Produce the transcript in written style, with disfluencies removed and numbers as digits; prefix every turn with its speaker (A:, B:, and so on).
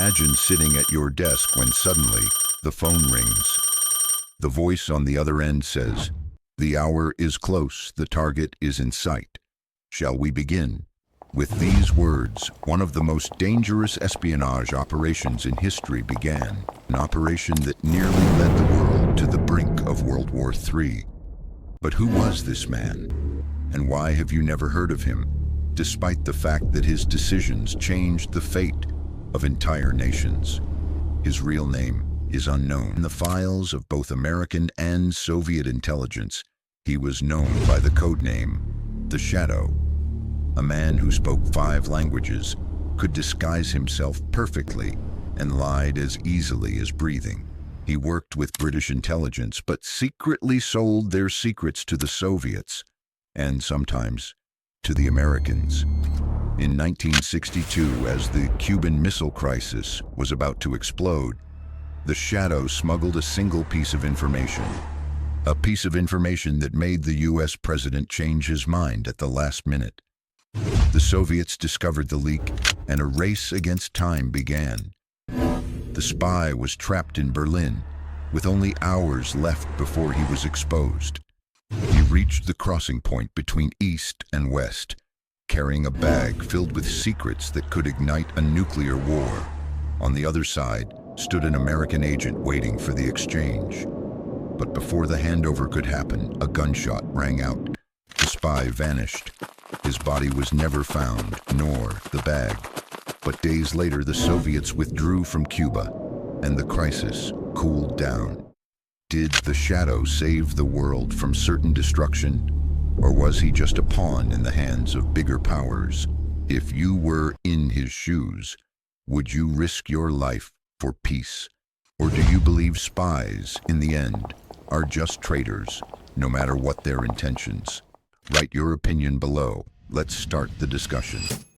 A: Imagine sitting at your desk when suddenly the phone rings. The voice on the other end says, "The hour is close, the target is in sight. Shall we begin?" With these words, one of the most dangerous espionage operations in history began, an operation that nearly led the world to the brink of World War III. But who was this man? And why have you never heard of him, despite the fact that his decisions changed the fate of entire nations? His real name is unknown. In the files of both American and Soviet intelligence, he was known by the codename The Shadow. A man who spoke 5 languages, could disguise himself perfectly, and lied as easily as breathing. He worked with British intelligence, but secretly sold their secrets to the Soviets, and sometimes to the Americans. In 1962, as the Cuban Missile Crisis was about to explode, the Shadow smuggled a single piece of information. A piece of information that made the US president change his mind at the last minute. The Soviets discovered the leak, and a race against time began. The spy was trapped in Berlin, with only hours left before he was exposed. He reached the crossing point between East and West, carrying a bag filled with secrets that could ignite a nuclear war. On the other side stood an American agent waiting for the exchange. But before the handover could happen, a gunshot rang out. The spy vanished. His body was never found, nor the bag. But days later, the Soviets withdrew from Cuba, and the crisis cooled down. Did the Shadow save the world from certain destruction, or was he just a pawn in the hands of bigger powers? If you were in his shoes, would you risk your life for peace? Or do you believe spies, in the end, are just traitors, no matter what their intentions? Write your opinion below. Let's start the discussion.